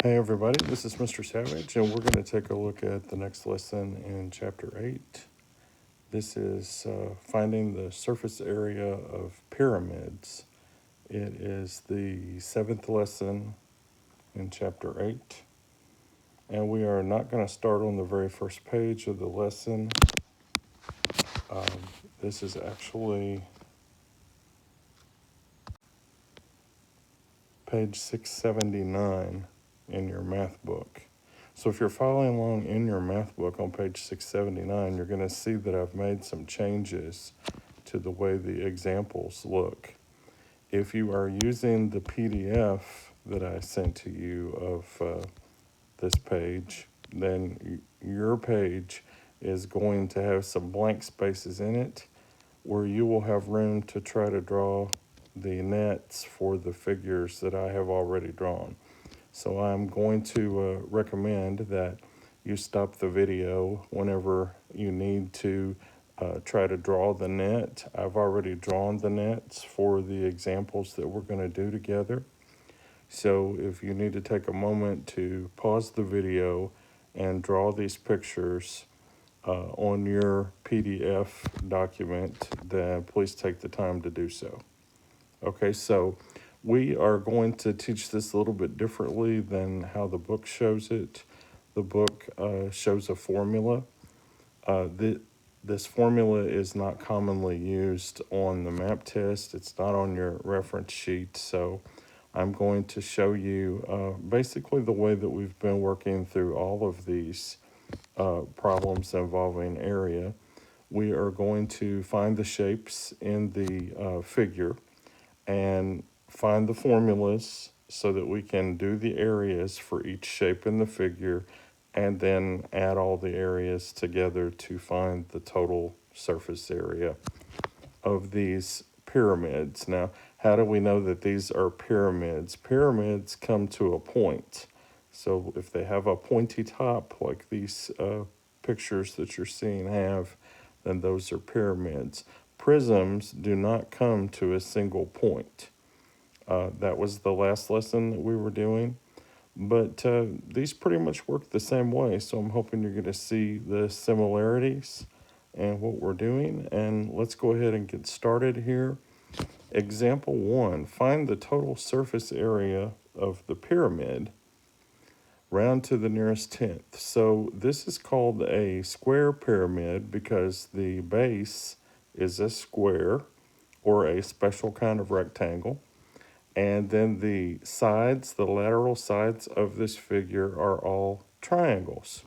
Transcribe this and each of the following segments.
Hey everybody, this is Mr. Savage, and we're going to take a look at the next lesson in Chapter 8. This is finding the surface area of pyramids. It is the 7th lesson in Chapter 8, and we are not going to start on the very first page of the lesson. This is actually page 679 in your math book. So if you're following along in your math book on page 679, you're going to see that I've made some changes to the way the examples look. If you are using the PDF that I sent to you of this page, then your page is going to have some blank spaces in it where you will have room to try to draw the nets for the figures that I have already drawn. So I'm going to recommend that you stop the video whenever you need to try to draw the net. I've already drawn the nets for the examples that we're going to do together. So if you need to take a moment to pause the video and draw these pictures on your PDF document, then please take the time to do so. Okay, so we are going to teach this a little bit differently than how the book shows it. The book shows a formula. This formula is not commonly used on the map test. It's not on your reference sheet. So I'm going to show you basically the way that we've been working through all of these problems involving area. We are going to find the shapes in the figure and find the formulas so that we can do the areas for each shape in the figure and then add all the areas together to find the total surface area of these pyramids. Now, how do we know that these are pyramids? Pyramids come to a point. So if they have a pointy top like these pictures that you're seeing have, then those are pyramids. Prisms do not come to a single point. That was the last lesson that we were doing. But these pretty much work the same way. So I'm hoping you're going to see the similarities and what we're doing. And let's go ahead and get started here. Example 1, find the total surface area of the pyramid. Round to the nearest tenth. So this is called a square pyramid because the base is a square or a special kind of rectangle. And then the sides, the lateral sides of this figure are all triangles.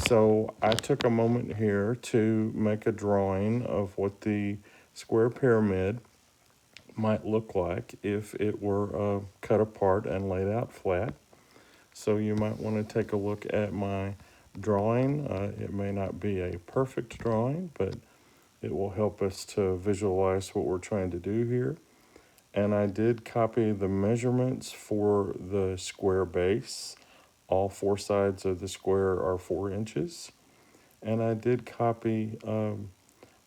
So I took a moment here to make a drawing of what the square pyramid might look like if it were cut apart and laid out flat. So you might want to take a look at my drawing. It may not be a perfect drawing, but it will help us to visualize what we're trying to do here. And I did copy the measurements for the square base. All four sides of the square are 4 inches. And I did copy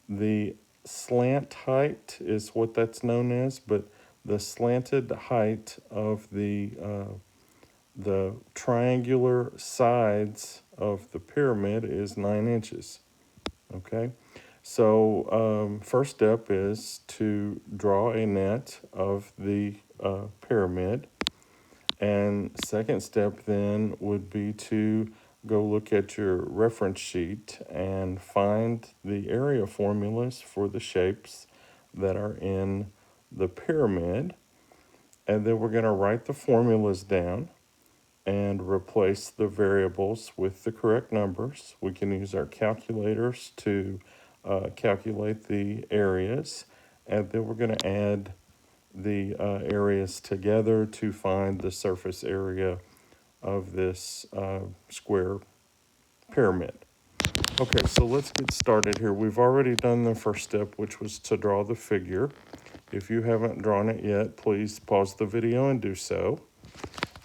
the slant height is what that's known as, but the slanted height of the triangular sides of the pyramid is 9 inches. Okay, so first step is to draw a net of the pyramid. And second step then would be to go look at your reference sheet and find the area formulas for the shapes that are in the pyramid. And then we're going to write the formulas down and replace the variables with the correct numbers. We can use our calculators to calculate the areas, and then we're going to add the areas together to find the surface area of this square pyramid. Okay, so let's get started here. We've already done the first step, which was to draw the figure. If you haven't drawn it yet, please pause the video and do so.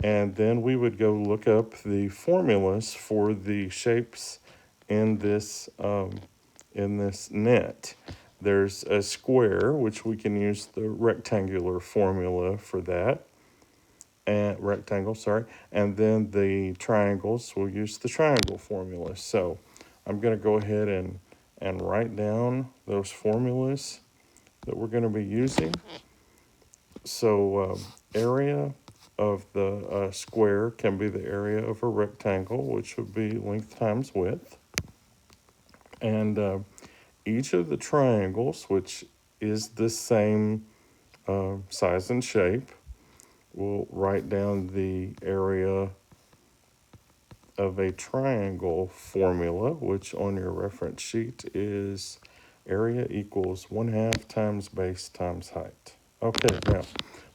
And then we would go look up the formulas for the shapes in this net. There's a square, which we can use the rectangular formula for that. and rectangle, sorry, and then the triangles, we'll use the triangle formula. So I'm going to go ahead and write down those formulas that we're going to be using. So area of the square can be the area of a rectangle, which would be length times width. And each of the triangles, which is the same size and shape, we'll write down the area of a triangle formula, which on your reference sheet is area equals 1/2 times base times height. Okay, now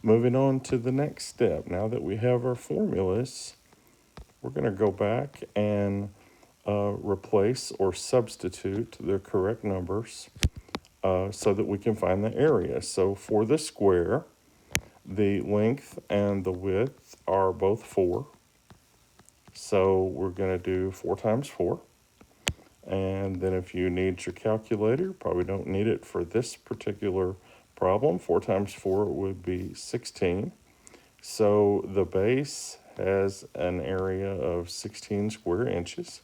moving on to the next step. Now that we have our formulas, we're going to go back and replace or substitute the correct numbers so that we can find the area. So for the square, the length and the width are both 4. So we're going to do 4 times 4. And then if you need your calculator, probably don't need it for this particular problem. 4 times 4 would be 16. So the base has an area of 16 square inches.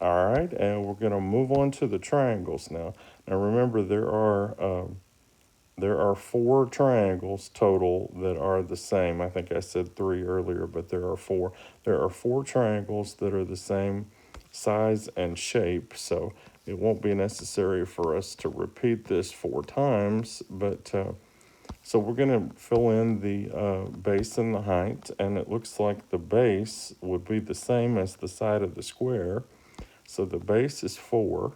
All right, and we're going to move on to the triangles now. Now remember, there are 4 triangles total that are the same. I think I said 3 earlier, but there are 4. There are 4 triangles that are the same size and shape, so it won't be necessary for us to repeat this 4 times, but so we're going to fill in the base and the height, and it looks like the base would be the same as the side of the square. So the base is 4,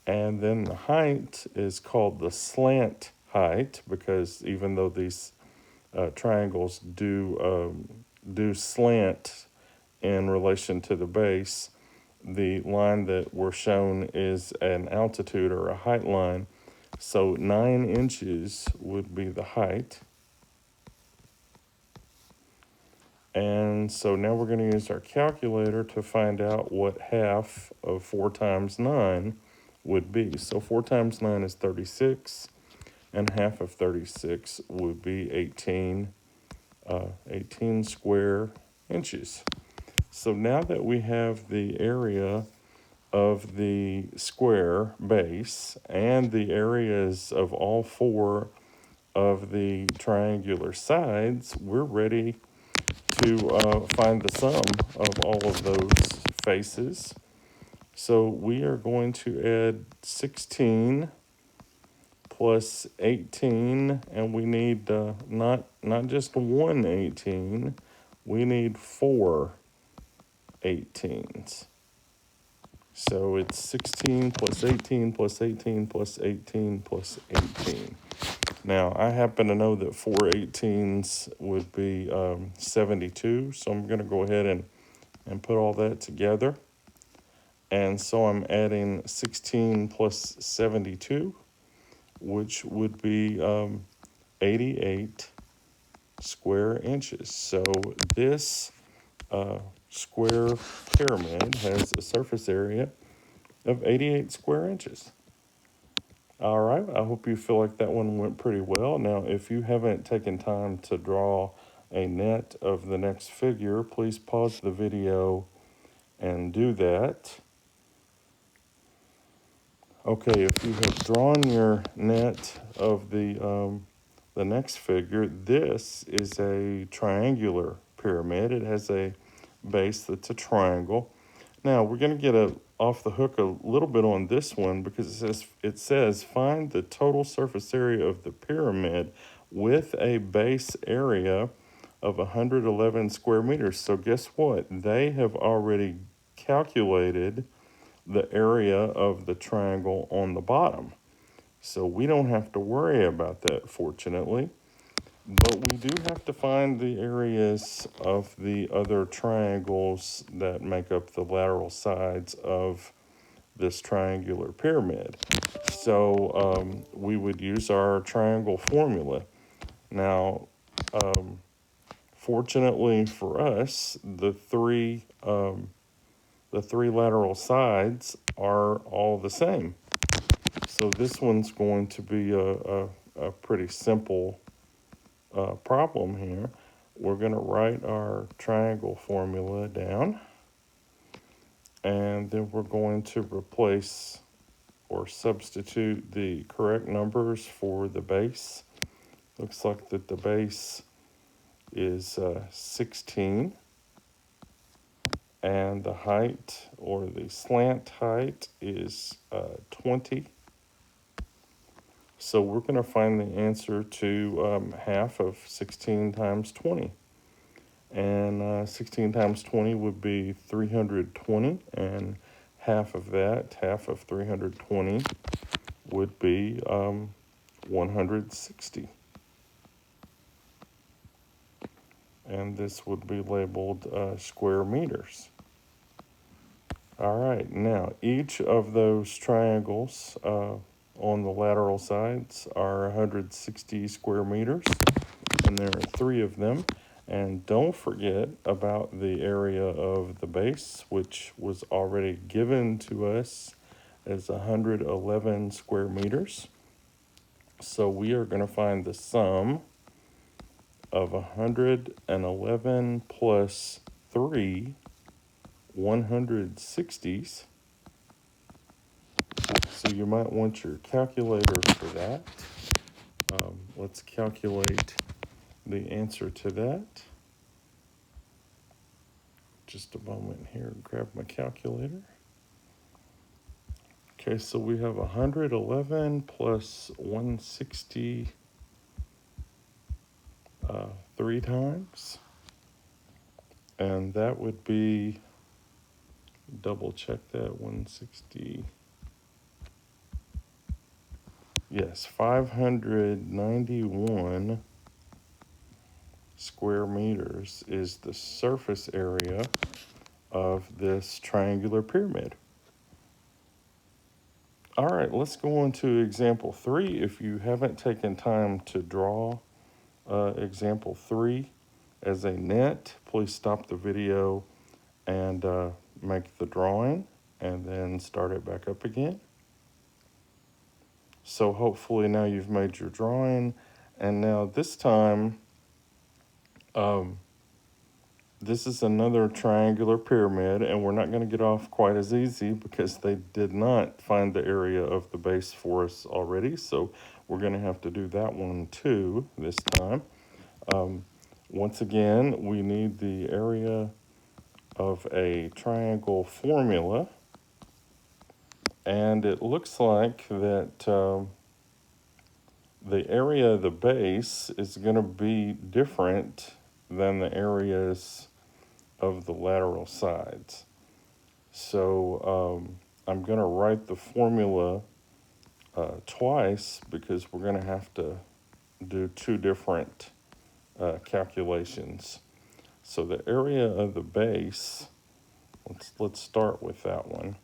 and then the height is called the slant height, because even though these triangles do slant in relation to the base, the line that we're shown is an altitude or a height line. So 9 inches would be the height. And so now we're going to use our calculator to find out what half of 4 times 9 would be. So 4 times 9 is 36, and half of 36 would be 18 square inches. So now that we have the area of the square base and the areas of all 4 of the triangular sides, we're ready to find the sum of all of those faces. So we are going to add 16 plus 18, and we need not just 1 18, we need 4 18s. So it's 16 plus 18 plus 18 plus 18 plus 18. Now, I happen to know that 4 18s would be 72, so I'm going to go ahead and put all that together. And so I'm adding 16 plus 72, which would be 88 square inches. So this square pyramid has a surface area of 88 square inches. All right, I hope you feel like that one went pretty well. Now, if you haven't taken time to draw a net of the next figure, please pause the video and do that. Okay, if you have drawn your net of the next figure, this is a triangular pyramid. It has a base that's a triangle. Now, we're going to get off the hook a little bit on this one, because it says find the total surface area of the pyramid with a base area of 111 square meters. So guess what? They have already calculated the area of the triangle on the bottom. So we don't have to worry about that, fortunately. But we do have to find the areas of the other triangles that make up the lateral sides of this triangular pyramid. So we would use our triangle formula. Now, fortunately for us, the three lateral sides are all the same. So this one's going to be a pretty simple problem here, we're going to write our triangle formula down, and then we're going to replace or substitute the correct numbers for the base. Looks like that the base is 16, and the height or the slant height is 20. So we're going to find the answer to half of 16 times 20. And 16 times 20 would be 320, and half of that, half of 320, would be 160. And this would be labeled square meters. All right, now each of those triangles on the lateral sides are 160 square meters, and there are 3 of them. And don't forget about the area of the base, which was already given to us as 111 square meters. So we are going to find the sum of 111 plus 3 160s. So you might want your calculator for that. Let's calculate the answer to that. Just a moment here, grab my calculator. Okay, so we have 111 plus 160 3 times. And that would be, double check that, 160. Yes, 591 square meters is the surface area of this triangular pyramid. All right, let's go on to example 3. If you haven't taken time to draw example 3 as a net, please stop the video and make the drawing and then start it back up again. So hopefully now you've made your drawing, and now this time this is another triangular pyramid, and we're not going to get off quite as easy because they did not find the area of the base for us already, so we're going to have to do that one too this time. Once again, we need the area of a triangle formula, and it looks like that the area of the base is going to be different than the areas of the lateral sides. So I'm going to write the formula twice because we're going to have to do 2 different calculations. So the area of the base, let's start with that one.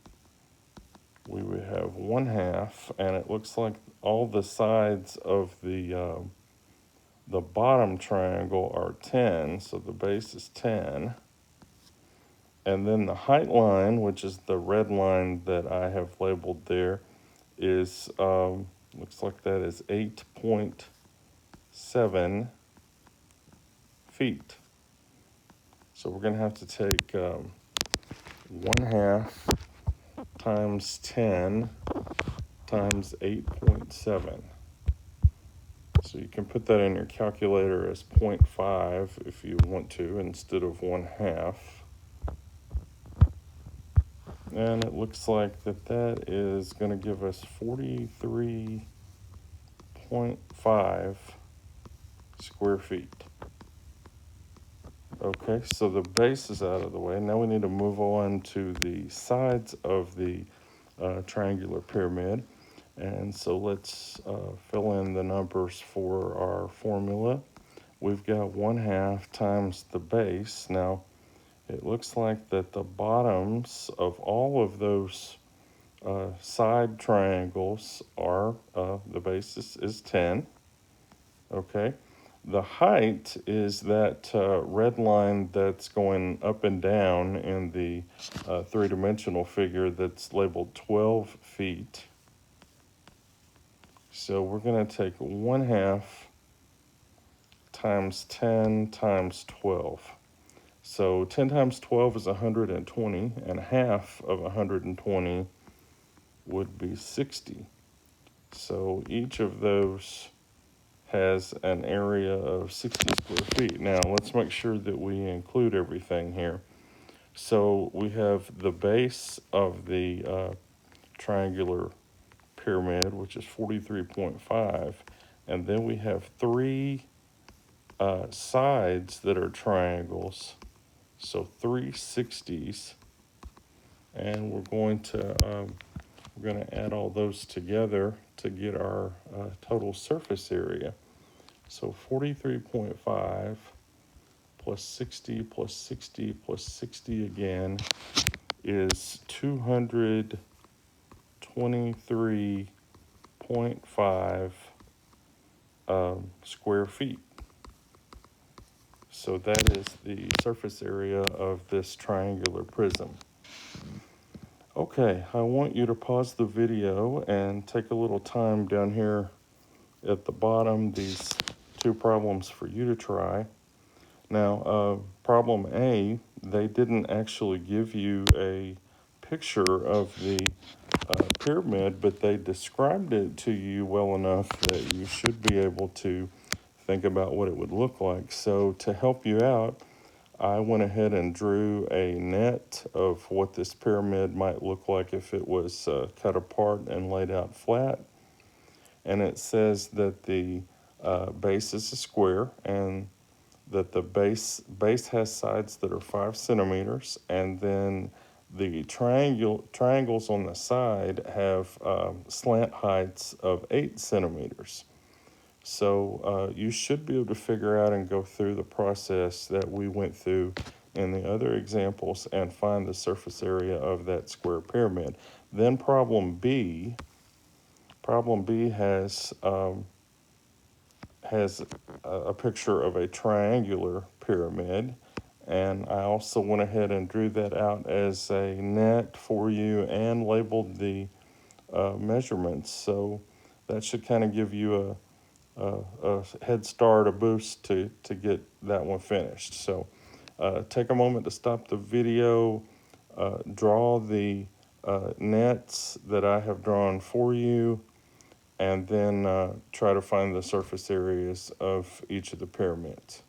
We would have 1/2, and it looks like all the sides of the bottom triangle are 10, so the base is 10. And then the height line, which is the red line that I have labeled there, is, looks like that is 8.7 feet. So we're going to have to take 1/2 times 10 times 8.7. So you can put that in your calculator as 0.5 if you want to, instead of 1/2. And it looks like that is going to give us 43.5 square feet. Okay, so the base is out of the way. Now we need to move on to the sides of the triangular pyramid. And so let's fill in the numbers for our formula. We've got 1/2 times the base. Now, it looks like that the bottoms of all of those side triangles are, the base is 10, okay? The height is that red line that's going up and down in the 3-dimensional figure that's labeled 12 feet. So we're going to take 1/2 times 10 times 12. So 10 times 12 is 120, and half of 120 would be 60. So each of those has an area of 60 square feet. Now let's make sure that we include everything here. So we have the base of the triangular pyramid, which is 43.5, and then we have three sides that are triangles, so 360s, and we're going to add all those together to get our total surface area. So 43.5 plus 60 plus 60 plus 60 again is 223.5 square feet. So that is the surface area of this triangular prism. Okay, I want you to pause the video and take a little time down here at the bottom, these two problems for you to try. Now, problem A, they didn't actually give you a picture of the pyramid, but they described it to you well enough that you should be able to think about what it would look like. So to help you out, I went ahead and drew a net of what this pyramid might look like if it was cut apart and laid out flat. And it says that the base is a square, and that the base has sides that are 5 centimeters, and then the triangles on the side have slant heights of 8 centimeters. So you should be able to figure out and go through the process that we went through in the other examples and find the surface area of that square pyramid. Then problem B has a picture of a triangular pyramid, and I also went ahead and drew that out as a net for you and labeled the measurements. So that should kind of give you a head start, a boost to get that one finished. So take a moment to stop the video, draw the nets that I have drawn for you, and then try to find the surface areas of each of the pyramids.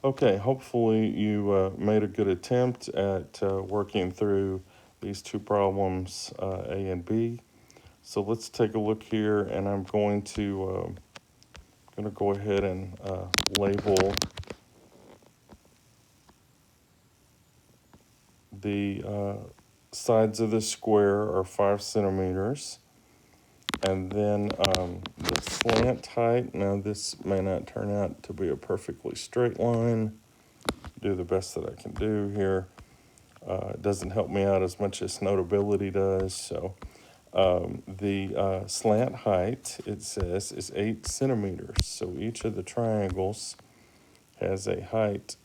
Okay, hopefully you made a good attempt at working through these two problems, A and B. So let's take a look here, and I'm going to go ahead and label the sides of the square are 5 centimeters. And then the slant height, now this may not turn out to be a perfectly straight line. Do the best that I can do here. It doesn't help me out as much as Notability does. So the slant height, it says, is 8 centimeters. So each of the triangles has a height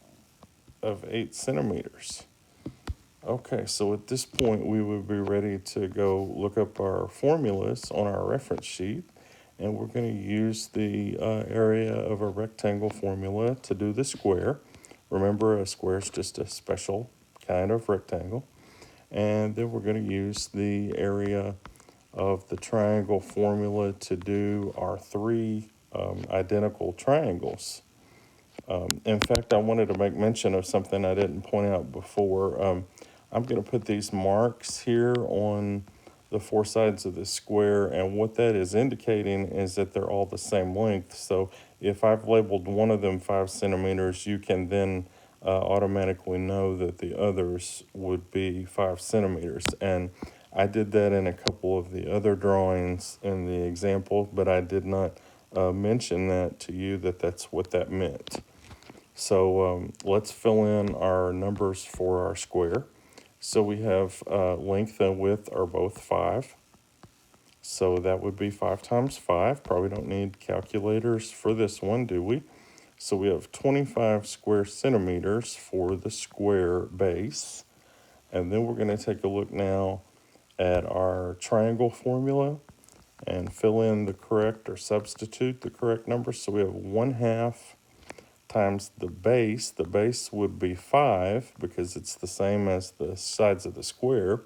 of 8 centimeters. Okay, so at this point, we would be ready to go look up our formulas on our reference sheet, and we're going to use the area of a rectangle formula to do the square. Remember, a square is just a special kind of rectangle. And then we're going to use the area of the triangle formula to do our three identical triangles. In fact, I wanted to make mention of something I didn't point out before. I'm going to put these marks here on the four sides of the square, and what that is indicating is that they're all the same length. So if I've labeled one of them 5 centimeters, you can then automatically know that the others would be 5 centimeters. And I did that in a couple of the other drawings in the example, but I did not mention that to you, that that's what that meant. So let's fill in our numbers for our square. So we have length and width are both 5. So that would be 5 times 5. Probably don't need calculators for this one, do we? So we have 25 square centimeters for the square base. And then we're going to take a look now at our triangle formula. and fill in the correct or substitute the correct number. So we have 1/2 times the base. The base would be 5 because it's the same as the sides of the square.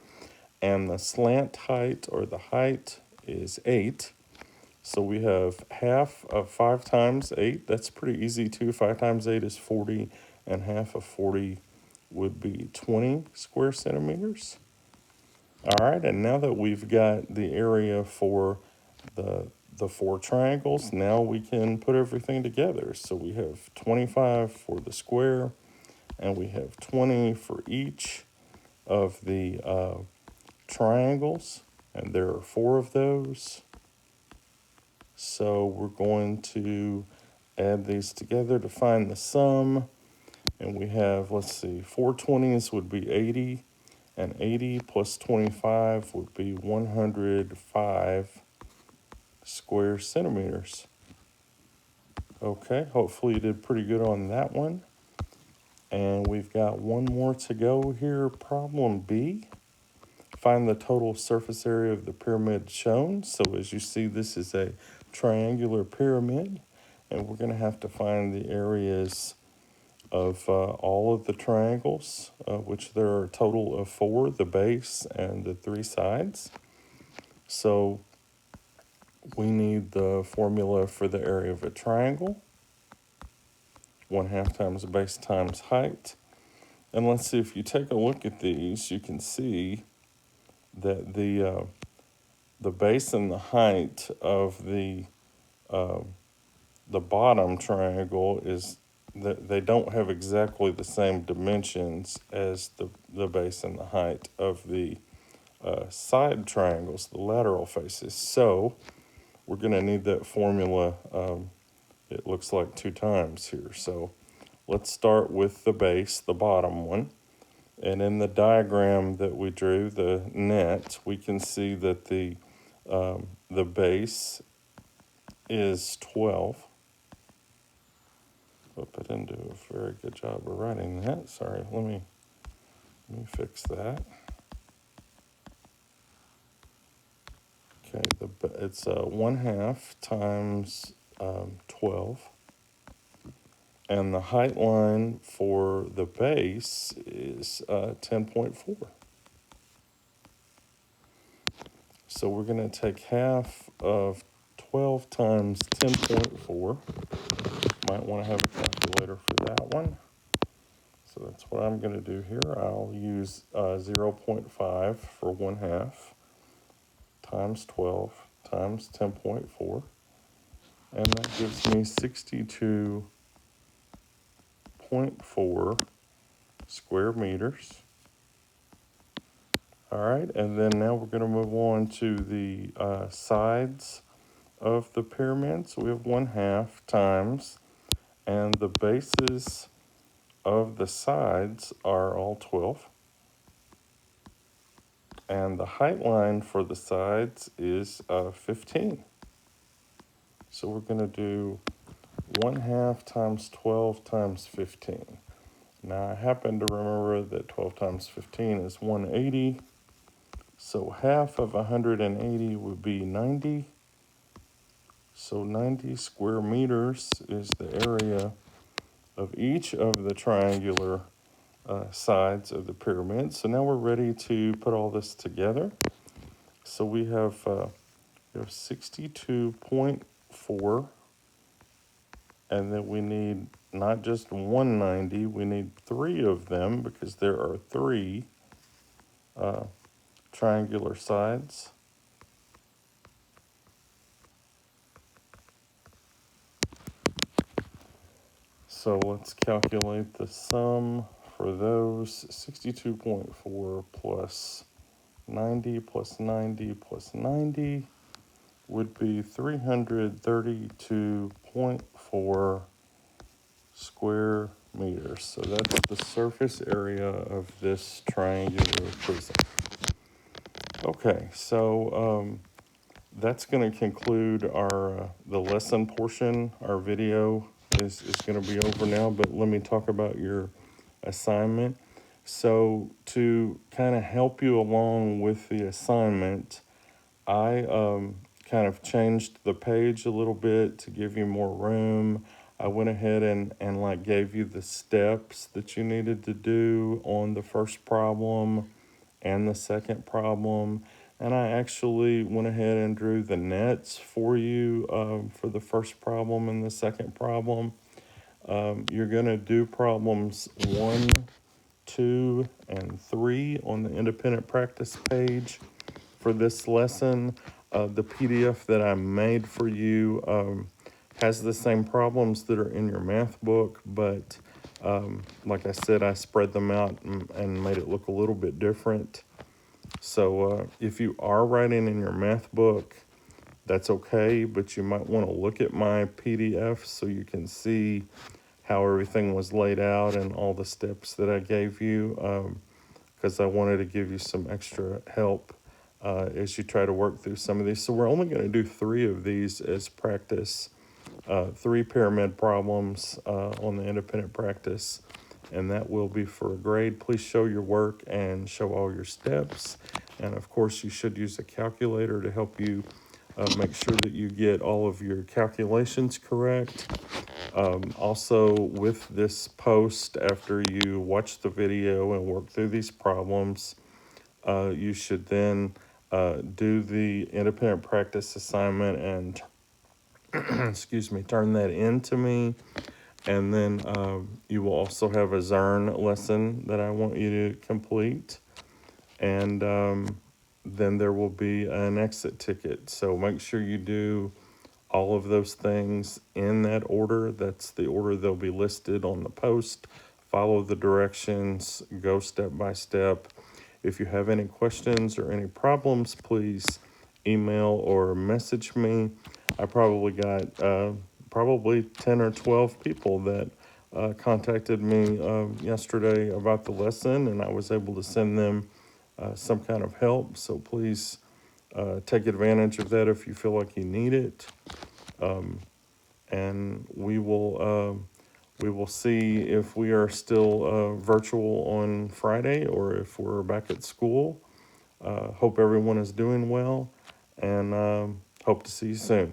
And the slant height or the height is 8. So we have half of 5 times 8. That's pretty easy too. 5 times 8 is 40, and half of 40 would be 20 square centimeters. All right, and now that we've got the area for the 4 triangles, now we can put everything together. So we have 25 for the square, and we have 20 for each of the triangles, and there are 4 of those. So we're going to add these together to find the sum, and we have, let's see, 4 20s would be 80, and 80 plus 25 would be 105 square centimeters. Okay, hopefully you did pretty good on that one. And we've got one more to go here. Problem B. Find the total surface area of the pyramid shown. So as you see, this is a triangular pyramid, and we're going to have to find the areas of all of the triangles, which there are a total of 4, the base and the 3 sides. So we need the formula for the area of a triangle. 1/2 times base times height. And let's see, if you take a look at these, you can see that the base and the height of the bottom triangle is that they don't have exactly the same dimensions as the base and the height of the side triangles, the lateral faces. So we're going to need that formula. It looks like 2 times here. So let's start with the base, the bottom one. And in the diagram that we drew, the net, we can see that the base is 12. Hope I didn't do a very good job of writing that. Sorry, let me fix that. Okay, it's 1/2 times 12. And the height line for the base is 10.4. So we're going to take half of 12 times 10.4. Might want to have a calculator for that one. So that's what I'm going to do here. I'll use 0.5 for 1/2 times 12 times 10.4. And that gives me 62.4 square meters. All right, and then now we're going to move on to the sides of the pyramid. So we have 1/2 times, and the bases of the sides are all 12. And the height line for the sides is 15. So we're going to do 1/2 times 12 times 15. Now I happen to remember that 12 times 15 is 180. So half of 180 would be 90. So 90 square meters is the area of each of the triangular sides of the pyramid. So now we're ready to put all this together. So we have 62.4, and then we need not just 190, we need 3 of them because there are 3 triangular sides. So let's calculate the sum for those. 62.4 plus 90 plus 90 plus 90 would be 332.4 square meters. So that's the surface area of this triangular prism. Okay, so that's going to conclude our the lesson portion. Our video is going to be over now, but let me talk about your assignment. So to kind of help you along with the assignment, I kind of changed the page a little bit to give you more room. I went ahead and like gave you the steps that you needed to do on the first problem and the second problem. And I actually went ahead and drew the nets for you for the first problem and the second problem. You're going to do problems 1, 2, and 3 on the independent practice page for this lesson. The PDF that I made for you has the same problems that are in your math book, but like I said, I spread them out and made it look a little bit different. So if you are writing in your math book, that's okay, but you might want to look at my PDF so you can see how everything was laid out and all the steps that I gave you, because I wanted to give you some extra help as you try to work through some of these. So we're only going to do 3 of these as practice, 3 pyramid problems on the independent practice, and that will be for a grade. Please show your work and show all your steps. And of course, you should use a calculator to help you make sure that you get all of your calculations correct. Also, with this post, after you watch the video and work through these problems, you should then do the independent practice assignment and excuse me, turn that in to me. And then you will also have a Zern lesson that I want you to complete. And then there will be an exit ticket. So make sure you do all of those things in that order. That's the order they'll be listed on the post. Follow the directions, go step by step. If you have any questions or any problems, please email or message me. I probably got probably 10 or 12 people that contacted me yesterday about the lesson, and I was able to send them some kind of help. So please take advantage of that if you feel like you need it. And we will see if we are still virtual on Friday or if we're back at school. Hope everyone is doing well, and hope to see you soon.